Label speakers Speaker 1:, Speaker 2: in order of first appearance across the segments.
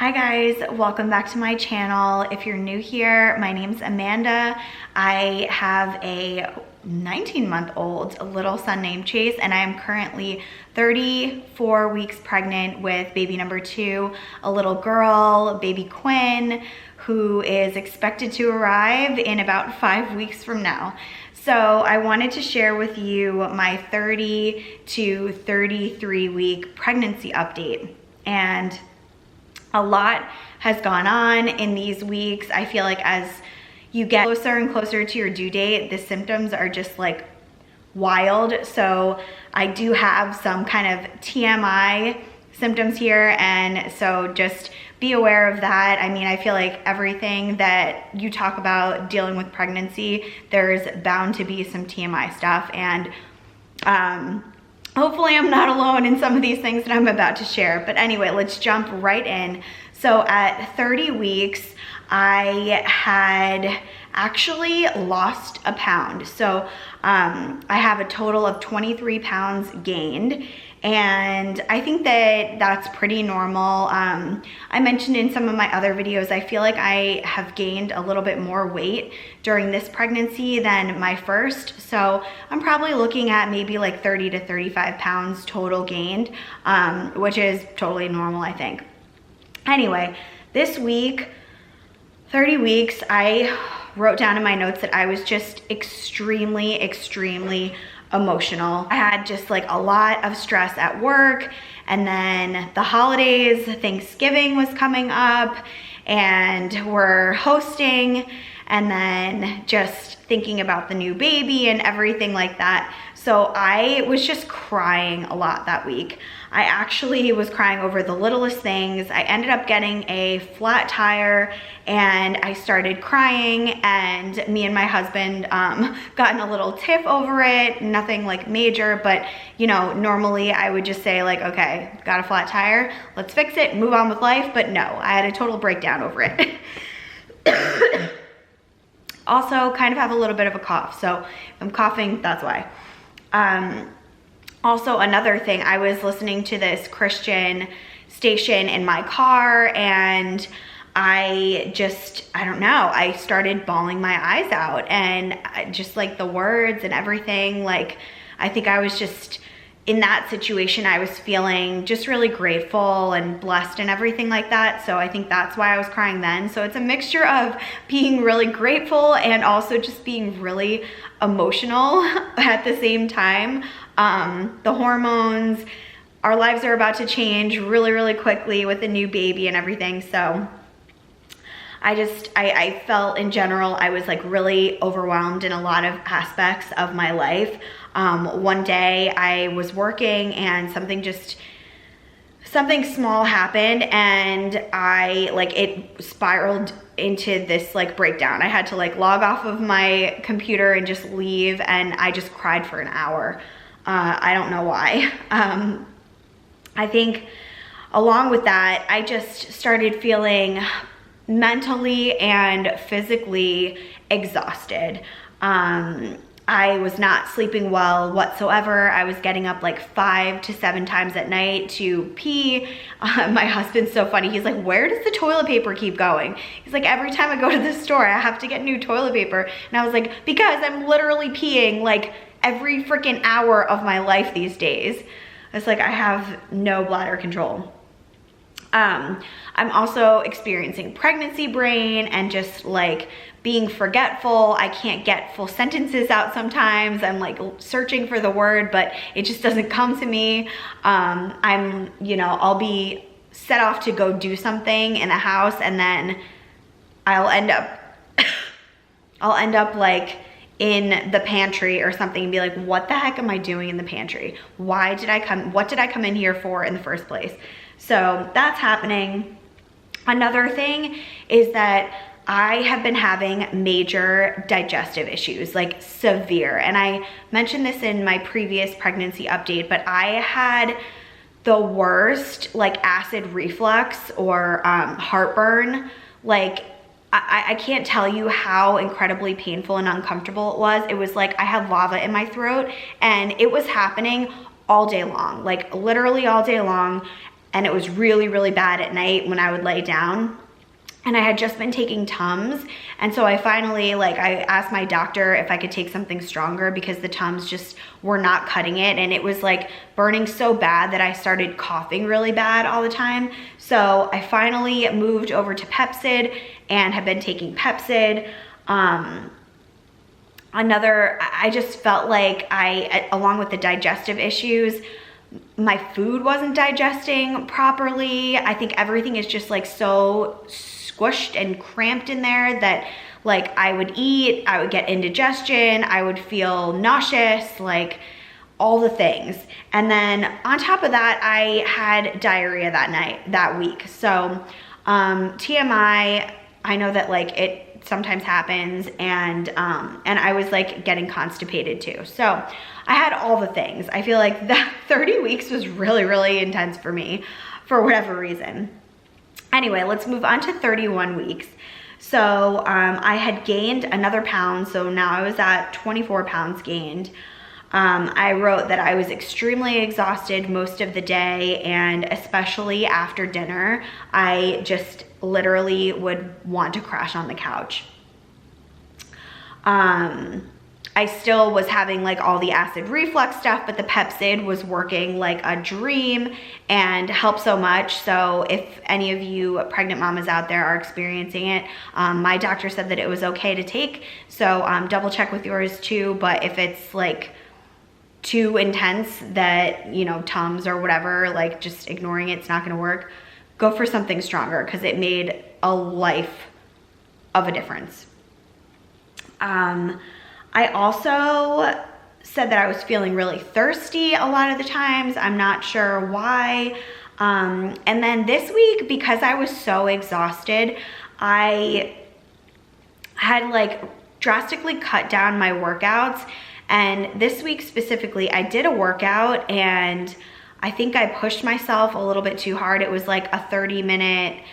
Speaker 1: Hi guys, welcome back to my channel. If you're new here, my name's Amanda. I have a 19-month-old little son named Chase, and I am currently 34 weeks pregnant with baby number 2, a little girl, baby Quinn, who is expected to arrive in about 5 weeks from now. So I wanted to share with you my 30 to 33 week pregnancy update. And a lot has gone on in these weeks. I feel like as you get closer and closer to your due date, the symptoms are just like wild. So I do have some kind of TMI symptoms here, and so just be aware of that. I mean, I feel like everything that you talk about dealing with pregnancy, there's bound to be some TMI stuff, and hopefully I'm not alone in some of these things that I'm about to share. But anyway, let's jump right in. So at 30 weeks, I had actually lost a pound. So I have a total of 23 pounds gained. And I think that that's pretty normal. I mentioned in some of my other videos, I feel like I have gained a little bit more weight during this pregnancy than my first. So I'm probably looking at maybe like 30 to 35 pounds total gained, which is totally normal, I think. Anyway, this week, 30 weeks, I wrote down in my notes that I was just extremely emotional. I had just like a lot of stress at work, and then the holidays, Thanksgiving was coming up, and we're hosting, and then just thinking about the new baby and everything like that. So I was just crying a lot that week. I actually was crying over the littlest things. I ended up getting a flat tire, and I started crying, and me and my husband got in a little tiff over it. Nothing like major, but you know, normally I would just say like, okay, got a flat tire, let's fix it, move on with life. But no, I had a total breakdown over it. Also kind of have a little bit of a cough, so if I'm coughing, that's why. Also, another thing, I was listening to this Christian station in my car, and I don't know, I started bawling my eyes out, and just like the words and everything, like I think I was just in that situation, I was feeling just really grateful and blessed and everything like that. So I think that's why I was crying then. So it's a mixture of being really grateful and also just being really emotional at the same time. The hormones, our lives are about to change really quickly with a new baby and everything. So I felt in general, I was like really overwhelmed in a lot of aspects of my life. One day I was working, and something small happened, and it spiraled into this like breakdown. I had to like log off of my computer and just leave, and I just cried for an hour. I don't know why. I think along with that, I just started feeling mentally and physically exhausted. I was not sleeping well whatsoever. I was getting up like 5 to 7 times at night to pee. My husband's so funny. He's like, where does the toilet paper keep going? He's like, every time I go to the store, I have to get new toilet paper. And I was like, because I'm literally peeing like every freaking hour of my life these days. It's like, I have no bladder control. I'm also experiencing pregnancy brain and just like being forgetful. I can't get full sentences out sometimes. I'm like searching for the word, but it just doesn't come to me. I'll be set off to go do something in the house, and then I'll end up like in the pantry or something and be like, what the heck am I doing in the pantry? What did I come in here for in the first place? So that's happening. Another thing is that I have been having major digestive issues, like severe. And I mentioned this in my previous pregnancy update, but I had the worst like acid reflux or heartburn. Like I can't tell you how incredibly painful and uncomfortable it was. It was like I had lava in my throat, and it was happening all day long, like literally all day long. and it was really, really bad at night when I would lay down. And I had just been taking Tums. And so I finally, I asked my doctor if I could take something stronger because the Tums just were not cutting it. And it was burning so bad that I started coughing really bad all the time. So I finally moved over to Pepcid and have been taking Pepcid. I just felt like along with the digestive issues, my food wasn't digesting properly. I think everything is just so squished and cramped in there that I would eat, I would get indigestion, I would feel nauseous, all the things. And then on top of that, I had diarrhea that week. So TMI, I know that it sometimes happens, and I was getting constipated too. So I had all the things. I feel like that 30 weeks was really, really intense for me for whatever reason. Anyway, let's move on to 31 weeks. So I had gained another pound. So now I was at 24 pounds gained. I wrote that I was extremely exhausted most of the day, and especially after dinner, I just literally would want to crash on the couch. I still was having all the acid reflux stuff, but the Pepcid was working like a dream and helped so much. So if any of you pregnant mamas out there are experiencing it, my doctor said that it was okay to take. So double check with yours too. But if it's too intense that, Tums or whatever, just ignoring it's not gonna work, go for something stronger because it made a life of a difference. I also said that I was feeling really thirsty a lot of the times. I'm not sure why. And then this week, because I was so exhausted, I had drastically cut down my workouts. And this week specifically, I did a workout and I think I pushed myself a little bit too hard. It was a 30-minute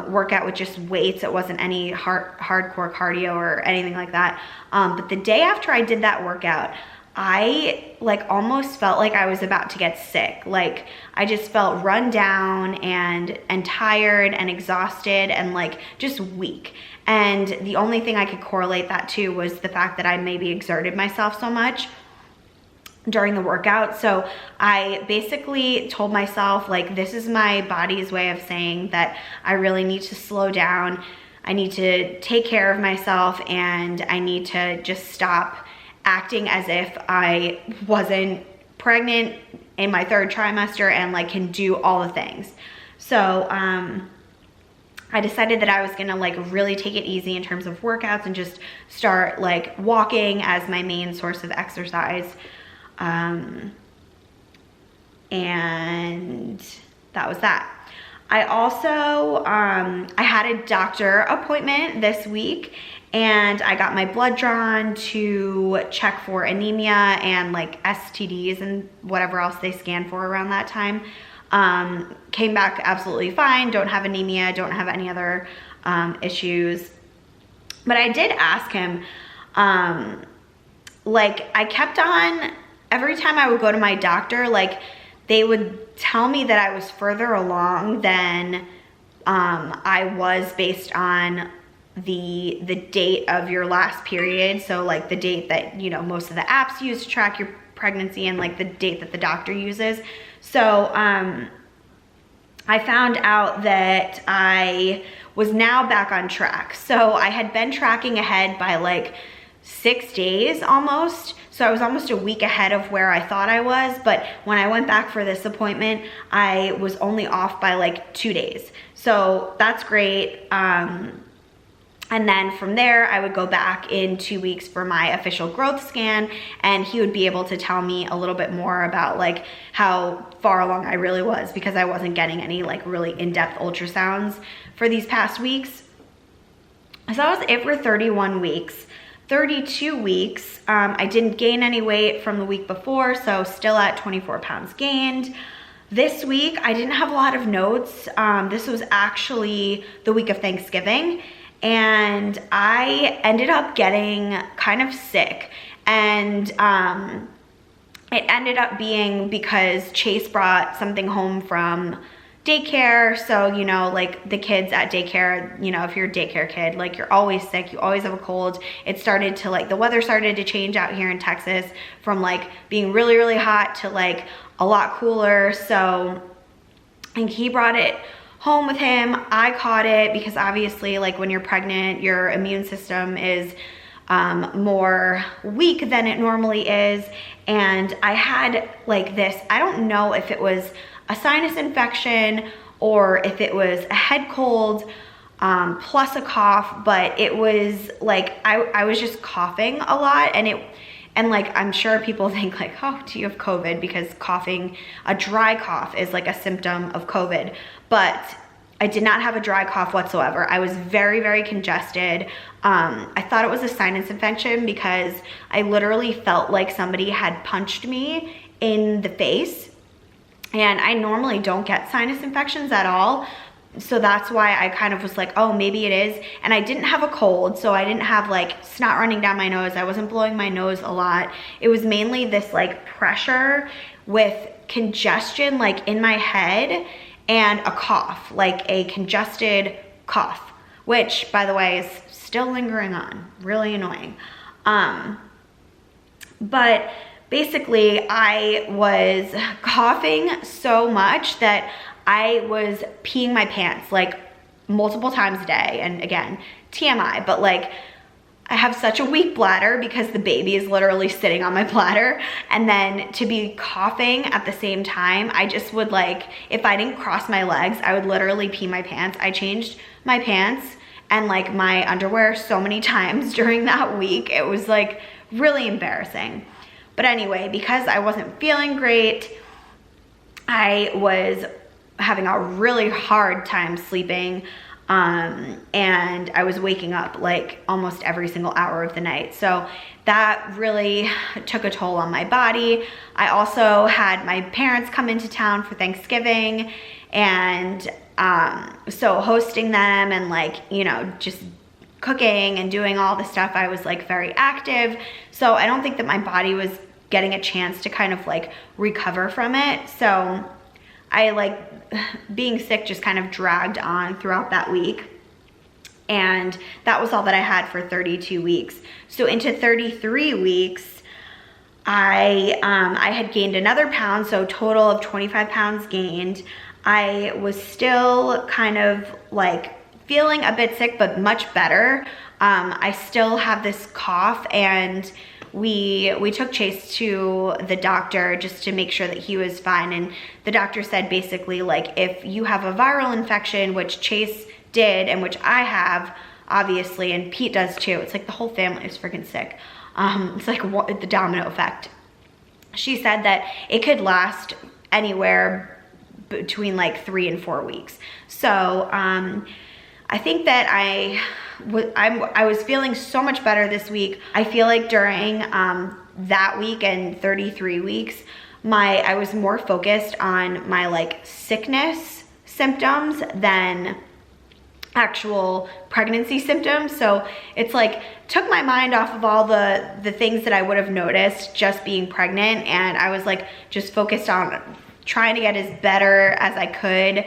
Speaker 1: workout with just weights. It wasn't any hardcore cardio or anything like that. But the day after I did that workout, I almost felt like I was about to get sick. I just felt run down and tired and exhausted and just weak. And the only thing I could correlate that to was the fact that I maybe exerted myself so much during the workout. So I basically told myself this is my body's way of saying that I really need to slow down. I need to take care of myself, and I need to just stop acting as if I wasn't pregnant in my 3rd trimester and can do all the things. So I decided that I was gonna really take it easy in terms of workouts and just start walking as my main source of exercise. And that was that. I also, I had a doctor appointment this week, and I got my blood drawn to check for anemia and STDs and whatever else they scan for around that time. Came back absolutely fine. Don't have anemia, don't have any other issues. But I did ask him, I kept on, every time I would go to my doctor, they would tell me that I was further along than I was based on the date of your last period. So the date that, most of the apps use to track your pregnancy, and the date that the doctor uses. So I found out that I was now back on track. So I had been tracking ahead by 6 days almost. So I was almost a week ahead of where I thought I was, but when I went back for this appointment, I was only off by 2 days. So that's great. And then from there, I would go back in 2 weeks for my official growth scan, and he would be able to tell me a little bit more about how far along I really was, because I wasn't getting any really in-depth ultrasounds for these past weeks. So that was it for 31 weeks. 32 weeks, I didn't gain any weight from the week before, so still at 24 pounds gained. This week, I didn't have a lot of notes. This was actually the week of Thanksgiving, and I ended up getting kind of sick. And it ended up being because Chase brought something home from daycare. So, you know, like the kids at daycare, you know, if you're a daycare kid, like you're always sick, you always have a cold. It started to like, the weather started to change out here in Texas from like being really, really hot to like a lot cooler. So I think he brought it home with him. I caught it because obviously like when you're pregnant, your immune system is more weak than it normally is. And I had like this, I don't know if it was a sinus infection or if it was a head cold plus a cough, but it was like, I was just coughing a lot, and like, I'm sure people think like, oh, do you have COVID? Because coughing, a dry cough is like a symptom of COVID, but I did not have a dry cough whatsoever. I was very, very congested. I thought it was a sinus infection because I literally felt like somebody had punched me in the face. And I normally don't get sinus infections at all. So that's why I kind of was like, oh, maybe it is. And I didn't have a cold, so I didn't have like snot running down my nose. I wasn't blowing my nose a lot. It was mainly this like pressure with congestion like in my head and a cough, like a congested cough, which by the way is still lingering on, really annoying. But basically I was coughing so much that I was peeing my pants like multiple times a day. And again, TMI, but like I have such a weak bladder because the baby is literally sitting on my bladder. And then to be coughing at the same time, I just would like, if I didn't cross my legs, I would literally pee my pants. I changed my pants and like my underwear so many times during that week. It was like really embarrassing. But anyway, because I wasn't feeling great, I was having a really hard time sleeping. And I was waking up like almost every single hour of the night. So that really took a toll on my body. I also had my parents come into town for Thanksgiving, and so hosting them and like, you know, just cooking and doing all the stuff, I was like very active. So I don't think that my body was getting a chance to kind of like recover from it. So I like being sick just kind of dragged on throughout that week. And that was all that I had for 32 weeks. So into 33 weeks, I had gained another pound, so total of 25 pounds gained. I was still kind of like feeling a bit sick, but much better. I still have this cough, and we took Chase to the doctor just to make sure that he was fine. And the doctor said basically like, if you have a viral infection, which Chase did and which I have obviously, and Pete does too, it's like the whole family is freaking sick. It's like the domino effect. She said that it could last anywhere between like 3 and 4 weeks. So I think that I was feeling so much better this week. I feel like during that week and 33 weeks, I was more focused on my like sickness symptoms than actual pregnancy symptoms. So it's like took my mind off of all the things that I would have noticed just being pregnant, and I was like just focused on trying to get as better as I could.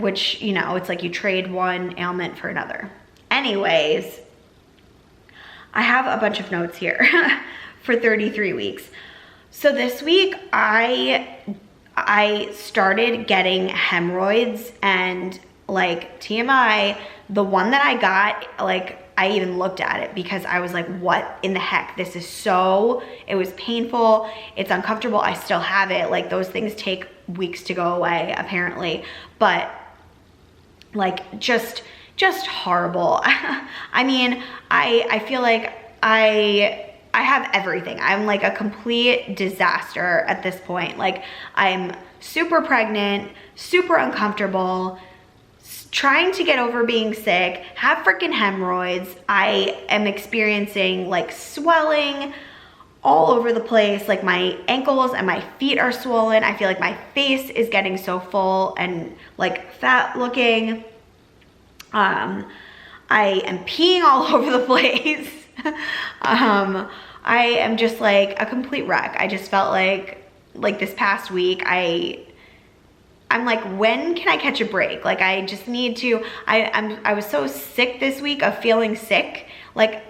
Speaker 1: Which, you know, it's like you trade one ailment for another. Anyways, I have a bunch of notes here for 33 weeks. So this week I started getting hemorrhoids, and like TMI, the one that I got, like I even looked at it because I was like, what in the heck? This is so, it was painful. It's uncomfortable. I still have it. Like those things take weeks to go away apparently, but like just horrible. I mean, I feel like I have everything. I'm like a complete disaster at this point. Like I'm super pregnant, super uncomfortable, trying to get over being sick, have freaking hemorrhoids. I am experiencing like swelling all over the place. Like my ankles and my feet are swollen. I feel like my face is getting so full and like fat looking. I am peeing all over the place. I am just like a complete wreck. I just felt like this past week, I'm like, when can I catch a break? Like, I just need to, I was so sick this week of feeling sick. Like,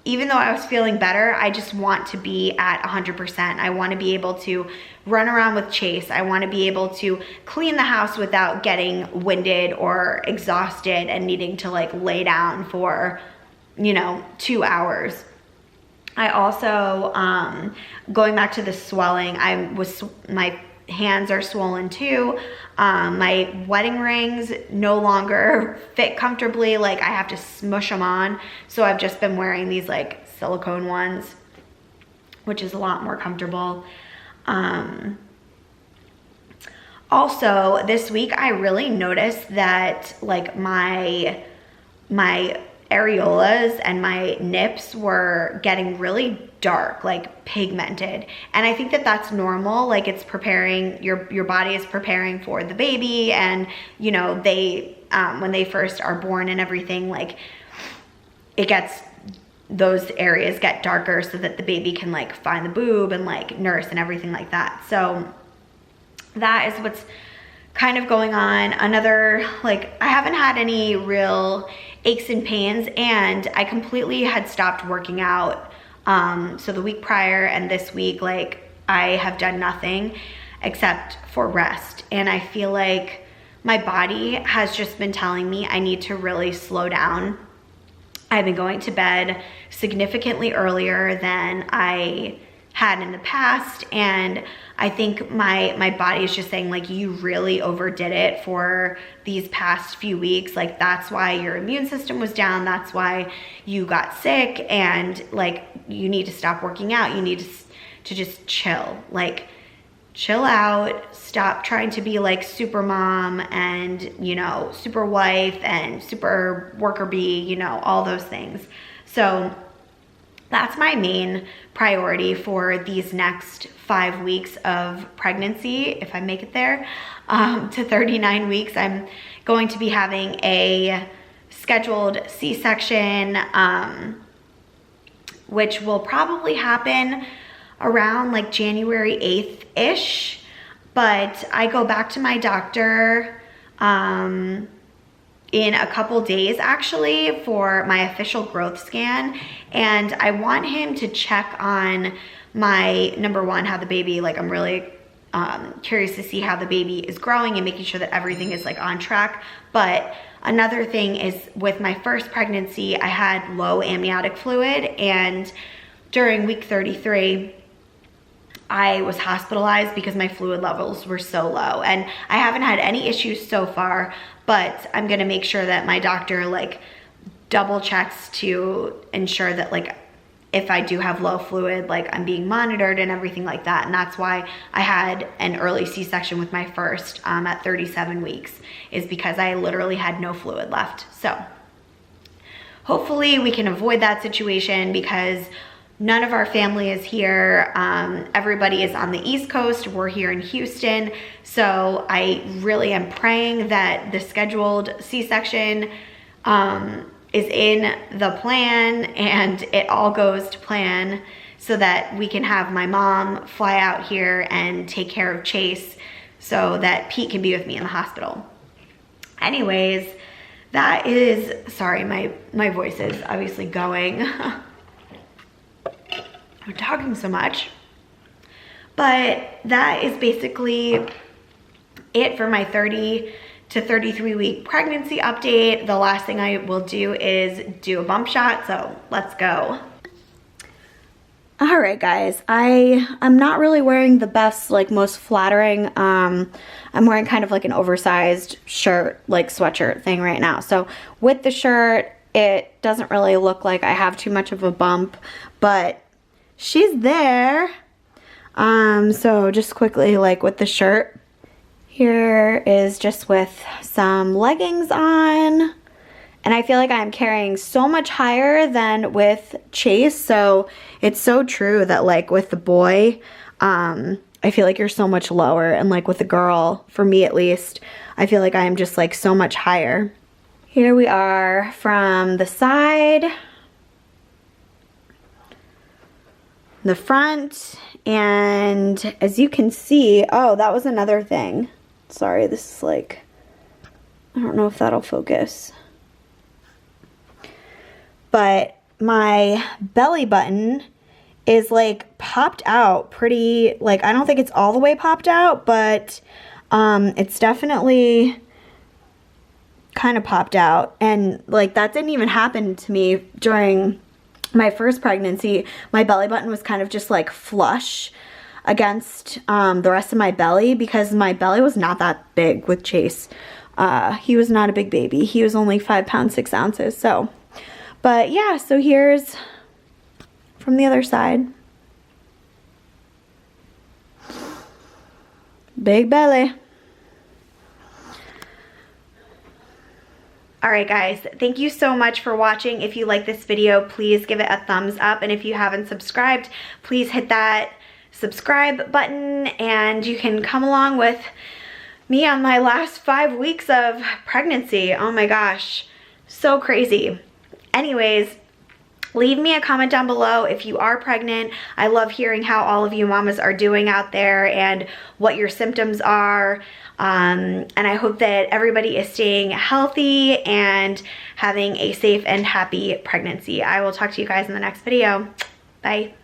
Speaker 1: even though I was feeling better, I just want to be at 100%. I want to be able to run around with Chase. I want to be able to clean the house without getting winded or exhausted and needing to like lay down for, you know, 2 hours. I also, going back to the swelling, my hands are swollen too. My wedding rings no longer fit comfortably. Like, I have to smush them on. So I've just been wearing these like silicone ones, which is a lot more comfortable. Also this week I really noticed that like my areolas and my nips were getting really dark, like pigmented. And I think that that's normal. Like, it's preparing, your body is preparing for the baby. And, you know, they, when they first are born and everything, like those areas get darker so that the baby can like find the boob and like nurse and everything like that. So that is what's kind of going on. Another, like, I haven't had any real aches and pains, and I completely had stopped working out. So the week prior and this week, like, I have done nothing except for rest. And I feel like my body has just been telling me I need to really slow down. I've been going to bed significantly earlier than I had in the past, and I think my body is just saying, like, you really overdid it for these past few weeks. Like, that's why your immune system was down. That's why you got sick, and like, you need to stop working out. You need to just chill. Like, chill out, stop trying to be like super mom and, you know, super wife and super worker bee, you know, all those things. So that's my main priority for these next 5 weeks of pregnancy. If I make it there to 39 weeks, I'm going to be having a scheduled C-section, which will probably happen around like January 8th-ish. But I go back to my doctor in a couple days actually for my official growth scan, and I want him to check on my, number one, how the baby, like, I'm really curious to see how the baby is growing and making sure that everything is like on track. But another thing is, with my first pregnancy, I had low amniotic fluid, and during week 33 I was hospitalized because my fluid levels were so low. And I haven't had any issues so far, but I'm gonna make sure that my doctor like double checks to ensure that, like, if I do have low fluid, like, I'm being monitored and everything like that. And that's why I had an early C-section with my first at 37 weeks, is because I literally had no fluid left. So hopefully we can avoid that situation, because none of our family is here. Everybody is on the East Coast. We're here in Houston. So I really am praying that the scheduled C-section is in the plan and it all goes to plan, so that we can have my mom fly out here and take care of Chase so that Pete can be with me in the hospital. Anyways, that is, sorry, my voice is obviously going. I'm talking so much, but that is basically it for my 30 to 33 week pregnancy update. The last thing I will do is do a bump shot, so let's go. All right, guys, I'm not really wearing the best, like, most flattering, I'm wearing kind of like an oversized shirt, like sweatshirt thing right now. So with the shirt, it doesn't really look like I have too much of a bump, but she's there. So just quickly, like, with the shirt, here is just with some leggings on, and I feel like I'm carrying so much higher than with Chase. So it's so true that, like, with the boy, I feel like you're so much lower, and like with the girl, for me at least, I feel like I am just like so much higher. Here we are from the side, the front, and as you can see, oh, that was another thing. Sorry, this is like, I don't know if that'll focus. But my belly button is like popped out pretty, like I don't think it's all the way popped out, but it's definitely kind of popped out. And like that didn't even happen to me during my first pregnancy. My belly button was kind of just like flush against the rest of my belly, because my belly was not that big with Chase. He was not a big baby. He was only 5 pounds 6 ounces. So, but yeah, so here's from the other side. Big belly. Alright guys, thank you so much for watching. If you like this video, please give it a thumbs up. And if you haven't subscribed, please hit that subscribe button, and you can come along with me on my last 5 weeks of pregnancy. Oh my gosh, so crazy. Anyways, leave me a comment down below if you are pregnant. I love hearing how all of you mamas are doing out there and what your symptoms are. And I hope that everybody is staying healthy and having a safe and happy pregnancy. I will talk to you guys in the next video. Bye.